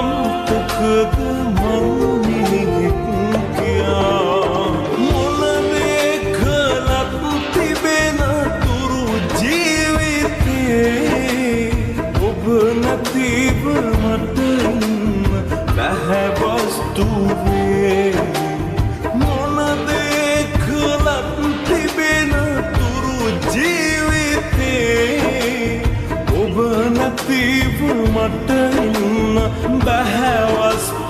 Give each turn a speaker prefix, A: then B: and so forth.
A: අම්තුකද මංනියෙක් කියා මොනදේ කළත් තිබෙන තුරු ජීවිතේ ඔබ නැතිව මට බැහැ වස්තුවේ මොනදේ කළත් තිබෙන තුරු ජීවිතේ ඔබ නැතිව මට බැහැ වස්තුවේ